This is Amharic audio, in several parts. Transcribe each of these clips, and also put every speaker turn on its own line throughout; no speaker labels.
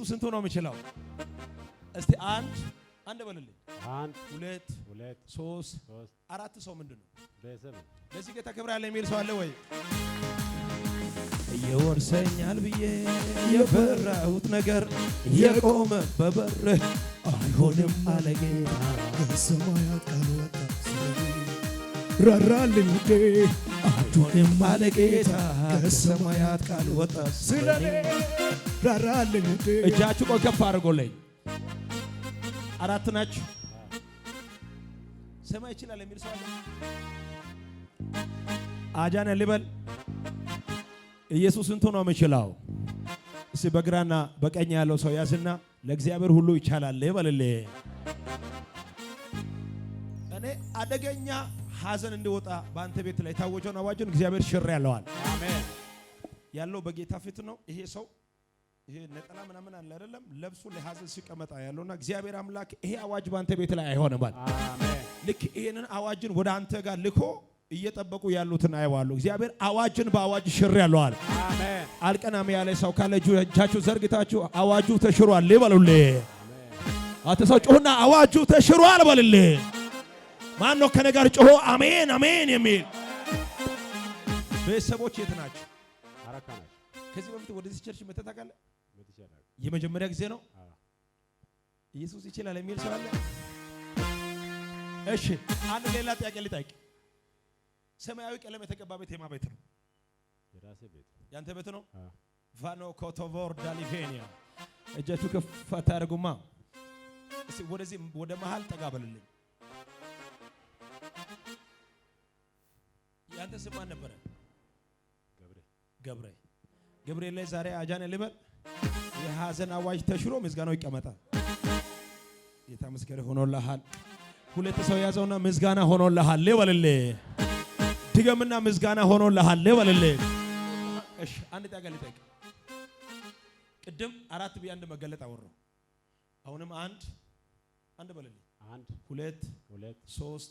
ኢየሱስ ስንቱ ነው የሚችለው? እስቲ አንድ በልልኝ።
1
2 3 4 ሰው ምንድነው?
ቤተሰብ
ለዚህ ጌታ ክብር ያለ የሚል ሰው አለ ወይ? ይወርሰኛል ብዬ የፈራሁት ነገር የቆመ በበር አይሆንም አለ ጌታ።
ከሰማያት ቃል ወጣ ራራልኝ ውዴ
አይሆንም አለ ጌታ። ከሰማያት ቃል ወጣ
ስለኔ ራራልኝ ውዴ።
እጃችሁ ቆይ ከፍ አድርጎልኝ። 4 ናችሁ። ሰማይ ይችላል የሚል ሰው አለ? አጃነ ልበል። ኢየሱስ እንቱ ነው የሚችለው። እስቲ በግራና በቀኝ ያለው ሰው ያዝና ለእግዚአብሔር ሁሉ ይቻላል ይበልልኝ። እኔ አደገኛ ሐዘን እንዲወጣ በአንተ ቤት ላይ ታወጀውን አዋጅን እግዚአብሔር ሽር ያለዋል።
አሜን።
ያለው በጌታ ፊት ነው። ይሄ ሰው ይሄ ነጠላ ምናምን አለ አይደለም ለብሱ ለሐዘን ሲቀመጣ ያለውና እግዚአብሔር አምላክ ይሄ አዋጅ በአንተ ቤት ላይ አይሆንም ባል።
አሜን።
ልክ ይሄንን አዋጅን ወደ አንተ ጋር ልኮ እየጠበቁ ያሉትን አይዋሉ። እግዚአብሔር አዋጅን በአዋጅ ሽር ያለዋል።
አሜን።
አልቀናም ያለ ሰው ካለ እጃችሁ ዘርግታችሁ አዋጁ ተሽሯል ይበሉልኝ። አተ ሰው ጮህና አዋጁ ተሽሯል በልልኝ። ማን ነው ከኔ ጋር ጮሆ አሜን አሜን የሚል? ቤተሰቦች የት ናቸው?
አራካ ናቸው።
ከዚህ በፊት ወደዚህ ቸርች መተህ ታውቃለህ?
መጥቻለሁ።
የመጀመሪያ ጊዜ ነው? ኢየሱስ ይችላል የሚል ሰው አለ? እሺ አንድ ሌላ ጥያቄ ልጠይቅ። ሰማያዊ ቀለም የተቀባ ቤት የማ ቤት ነው?
የራሴ ቤት።
ያንተ ቤት ነው? ቫኖ ኮቶቮር ዳሊቬኒያ። እጃችሁ ከፍ አታርጉማ። እስቲ ወደዚህ ወደ መሃል ጠጋ በልልኝ። ያንተ ስም ማን ነበረ? ገብሬ ላይ ዛሬ አጃነ ልበል። የሐዘን አዋጅ ተሽሮ ምስጋናው ይቀመጣል። ጌታ ምስጋና ሆኖልሃል። ሁለት ሰው ያዘውና ምስጋና ሆኖልሃል ይበልልኝ። ድገምና ምስጋና ሆኖልሃል ይበልልኝ። እሺ አንድ ጥያቄ ልጠይቅ። ቅድም 4 ቢያንድ መገለጥ አወራው። አሁንም አንድ በልልኝ። 1 2 3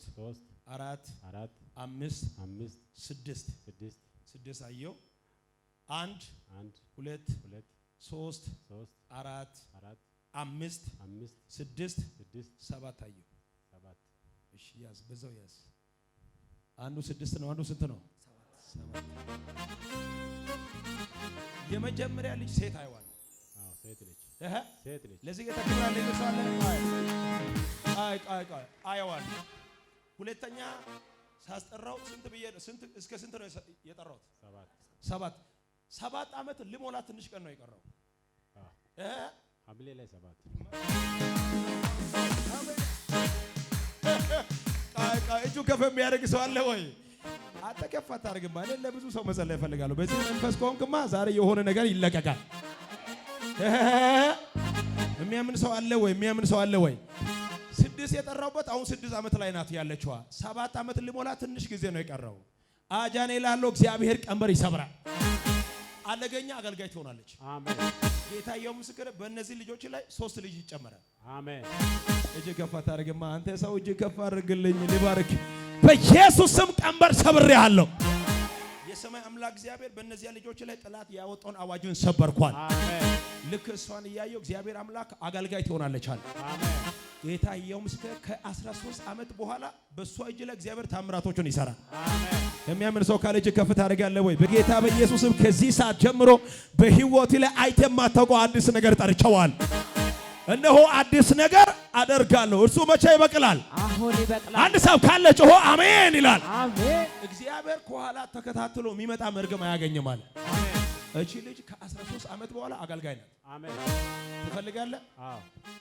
4 5 6 አየው። 1 2 3 4 5 6 7 አየው። እሺ ያዝ፣ በዛው ያዝ። አንዱ 6 ነው። አንዱ ስንት ነው? 7። የመጀመሪያ ልጅ ሴት አይዋል።
ሴት ልጅ።
ለዚህ የተከራለ ይመስላል። አይዋል። ሁለተኛ ሳስጠራው ስንት ብዬ ስንት እስከ ስንት ነው የጠራሁት? 7 ዓመት ሊሞላ ትንሽ ቀን ነው የቀረው።
ሐምሌ ላይ 7
እጁ ከፍ የሚያደርግ ሰው አለ ወይ? አንተ ከፍ አታርግማ። እኔ ለብዙ ሰው መጸለይ እፈልጋለሁ። በዚህ መንፈስ ከሆንክማ ዛሬ የሆነ ነገር ይለቀቃል። የሚያምን ሰው አለ ወይ? የሚያምን ሰው አለ ወይ? 6 የጠራውበት አሁን 6 ዓመት ላይ ናት ያለችዋ። 7 ዓመት ሊሞላ ትንሽ ጊዜ ነው የቀረው። አጃኔ ላለው እግዚአብሔር ቀንበር ይሰብራል። አለገኛ አገልጋይ ትሆናለች።
አሜን።
ጌታ ኢየሱስ ምስክር። በእነዚህ ልጆች ላይ 3 ልጅ ይጨመራል።
አሜን።
እጅ ከፍ አታርግማ። አንተ ሰው እጅ ከፍ አድርግልኝ ልባርክ። በኢየሱስ ስም ቀንበር ሰብሬሃለሁ። የሰማይ አምላክ እግዚአብሔር በእነዚህ ልጆች ላይ ጠላት ያወጣውን አዋጅን ሰበርኳል።
አሜን።
ልክ እሷን እያየው እግዚአብሔር አምላክ አገልጋይ ትሆናለች አለ።
አሜን።
ጌታ ኢየሱስ ምስክር። ከ13 ዓመት በኋላ በእሷ እጅ ላይ እግዚአብሔር ታምራቶችን ይሰራል።
አሜን።
የሚያምን ሰው ካለ እጅ ከፍ ታደርጋለህ ወይ? በጌታ በኢየሱስም ከዚህ ሰዓት ጀምሮ በህይወት ላይ አይተህ የማታውቀው አዲስ ነገር ጠርቸዋል። እነሆ አዲስ ነገር አደርጋለሁ። እርሱ መቼ ይበቅላል?
አሁን ይበቅላል።
አንድ ሰው ካለ ጮሆ አሜን ይላል።
አሜን።
እግዚአብሔር ከኋላ ተከታትሎ የሚመጣ መርገም አያገኝም አለ። እቺ ልጅ ከ13 ዓመት በኋላ አገልጋይ ናት።
አሜን።
ትፈልጋለህ?
አዎ።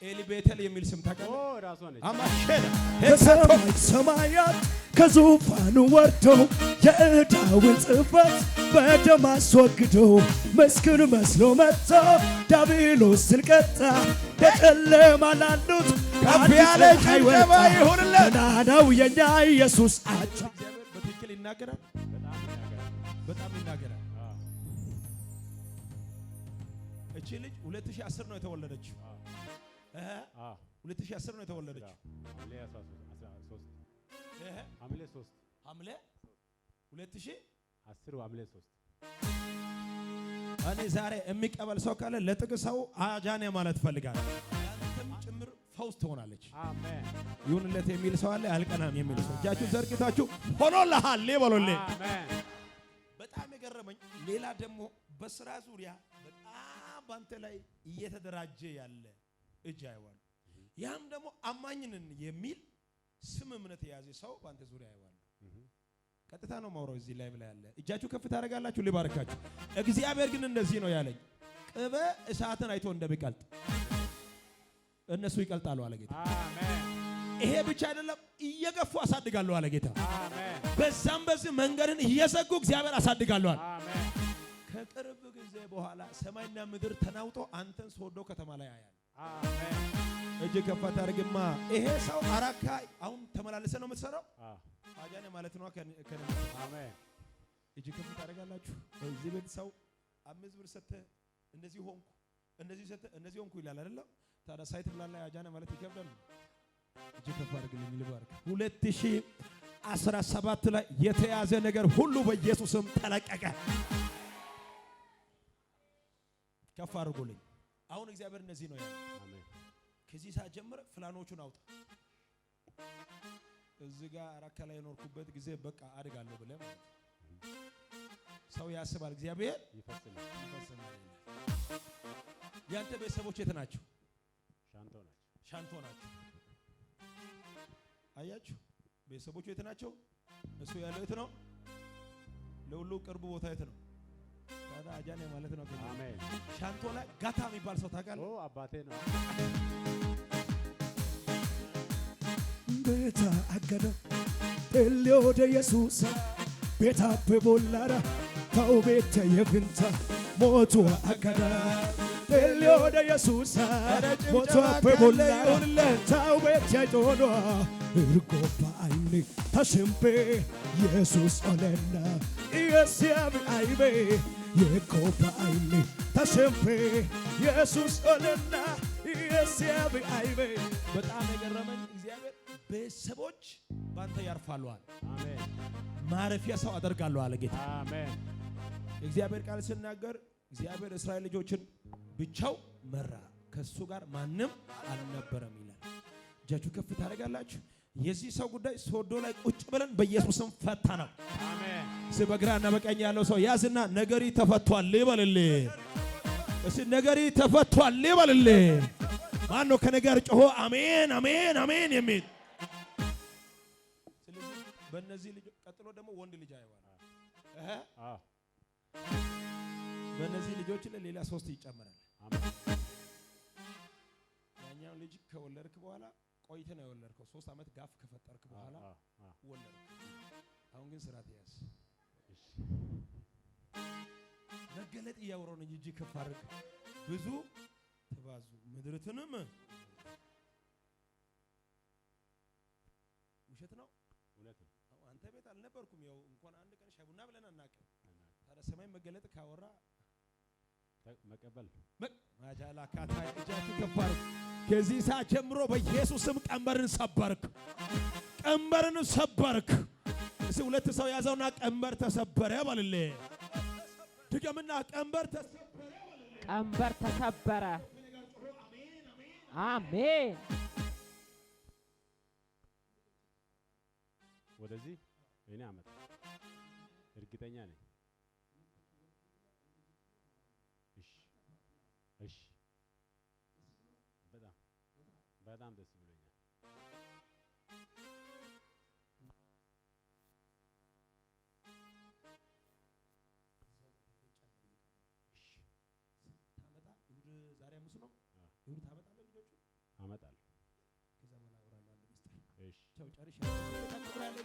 ኤሊ ቤተል የሚል ስም ታውቃለህ?
ራሷ ነች።
አማሸና
ከሰማይ ሰማያት ከዙፋኑ ወርዶ የዕዳውን ጽሕፈት በደም አስወግዶ መስክን መስሎ መጥቶ ዲያብሎስን ቀጣ። በጨለማ ላሉት
ከፍ ያለ ጭብጨባ ይሁንለት።
ገናናው የኛ ኢየሱስ አቻ።
እግዚአብሔር በትክክል ይናገራል። በጣም ይናገራል። እቺ ልጅ 2010 ነው የተወለደችው። 2010 ነው የተወለደችው።
ሐምሌ 13
ሐምሌ 2010
ሐምሌ 3
እኔ ዛሬ የሚቀበል ሰው ካለ ለጥቅ ሰው አጃኔ ማለት ፈልጋለሁ። ያንተም ጭምር ፈውስ ትሆናለች።
አሜን።
ይሁንለት የሚል ሰው አለ። አልቀናም የሚል ሰው እጃችሁ ዘርግታችሁ ሆኖልሃል በሉልኝ።
አሜን።
በጣም የገረመኝ ሌላ ደግሞ በስራ ዙሪያ በጣም ባንተ ላይ እየተደራጀ ያለ እጅ አይዋል። ያም ደግሞ አማኝንን የሚል ስም እምነት የያዘ ሰው ባንተ ዙሪያ አይዋል። ቀጥታ ነው ማውራው። እዚህ ላይ ብላ ያለ እጃችሁ ከፍ ታደርጋላችሁ። ሊባርካችሁ። እግዚአብሔር ግን እንደዚህ ነው ያለኝ፣ ቅቤ እሳትን አይቶ እንደሚቀልጥ እነሱ ይቀልጣሉ አለ ጌታ።
አሜን።
ይሄ ብቻ አይደለም፣ እየገፉ አሳድጋለሁ አለ ጌታ።
አሜን።
በዛም በዚህ መንገድን እየዘጉ እግዚአብሔር አሳድጋለሁ።
አሜን።
ከቅርብ ጊዜ በኋላ ሰማይና ምድር ተናውጦ አንተን ሶዶ ከተማ ላይ ያያል።
አሜን።
እጅ ከፍ ታርግማ። ይሄ ሰው አራካ አሁን ተመላለሰ ነው የምትሰራው። አጃኔ ማለት ነው።
አሜን።
እጅ ከፍ ታደርጋላችሁ። እዚህ ቤት ሰው 5 ብር ሰጥተህ እንደዚህ ሆንኩ እንደዚህ ሰጥተህ እንደዚህ ሆንኩ ይላል አይደለም? ታዲያ ሳይት ብላላ አጃኔ ማለት ይከብዳል። እጅ ከፍ አድርግልኝ ልባርክ። 2017 ላይ የተያዘ ነገር ሁሉ በኢየሱስም ተለቀቀ። ከፍ አድርጉልኝ። አሁን እግዚአብሔር እንደዚህ ነው ያለው።
አሜን።
ከዚህ ሰዓት ጀምረ ፍላኖቹን አውጣ። እዚህ ጋር አራካ ላይ የኖርኩበት ጊዜ በቃ አድጋለሁ ብለህ ማለት ሰው ያስባል፣ እግዚአብሔር
ይፈጽማል።
ያንተ ቤተሰቦች የት ናቸው?
ሻንቶ ናቸው።
አያችሁ፣ ቤተሰቦቹ የት ናቸው? እሱ ያለው የት ነው? ለሁሉ ቅርቡ ቦታ የት ነው? ታዲያ አጃኔ ማለት ነው።
አሜን።
ሻንቶ ላይ ጋታ የሚባል ሰው ታውቃለህ?
አባቴ ነው።
ቤታ አገደ ኤልዮደ ኢየሱስ ቤታ በቦላራ ታው ቤተ የፍንታ ሞቱ አገደ ኤልዮደ ኢየሱስ ሞቱ በቦላራ ታው ቤተ ጆዶ እርጎባ አይኔ ተሽምቤ ኢየሱስ ኦለና ኢየሱስ አይቤ የኮባ አይኔ ተሽምቤ ኢየሱስ ኦለና ኢየሱስ አይቤ።
በጣም የገረመኝ እግዚአብሔር ቤተሰቦች ባንተ ያርፋሉ አለ።
አሜን።
ማረፊያ ሰው አደርጋለሁ አለ ጌታ።
አሜን።
እግዚአብሔር ቃል ሲናገር እግዚአብሔር እስራኤል ልጆችን ብቻው መራ፣ ከሱ ጋር ማንም አልነበረም ይላል። እጃችሁ ከፍ ታደርጋላችሁ። የዚህ ሰው ጉዳይ ሶዶ ላይ ቁጭ ብለን በኢየሱስም ፈታ ነው።
አሜን።
እስኪ በግራና በቀኝ ያለው ሰው ያዝና ነገሪ ተፈቷል ይበልልህ። እስኪ ነገሪ ተፈቷል ይበልልህ። ማን ነው ከነገር ጮሆ አሜን አሜን አሜን የሚል? ስለዚህ በእነዚህ ልጆች ቀጥሎ ደግሞ ወንድ ልጅ አይዋል። በእነዚህ ልጆች ላይ ሌላ 3 ይጨመራል። ያኛው ልጅ ከወለድክ በኋላ ቆይተህ ነው የወለድከው። 3 ዓመት ጋፍ ከፈጠርክ በኋላ ወለድክ። አሁን ግን ስራ ትያዝ። መገለጥ እያወራሁ ነው እንጂ ከፍ አድርግ። ብዙ ተባዙ ምድርትንም ውሸት ነው
እውነት ነው።
አንተ ቤት አልነበርኩም። ያው እንኳን አንድ ቀን ሻይ ቡና ብለን አናውቅም። ታዲያ ሰማይ መገለጥ ካወራ
መቀበል
ማጃላ ካታ እጃችሁ ከፍ አድርጉ። ከዚህ ሰዓት ጀምሮ በኢየሱስም ቀንበርን ሰበርክ፣ ቀንበርን ሰበርክ። እሺ 2 ሰው ያዘውና ቀንበር ተሰበረ በልልህ። ድገምና ቀንበር ተሰበረ።
ቀንበር ተሰበረ። አሜን።
ወደዚህ እኔ አመጣ እርግጠኛ ነኝ። እሺ በጣም ደስ ብሎኛል።
ዛሬ አምስት ነው። ይሁን ታመጣለህ ልጆቹ
አመጣለሁ።
ከዛ በኋላ አወራለሁ።
እሺ
ቻው ጨርሻለሁ።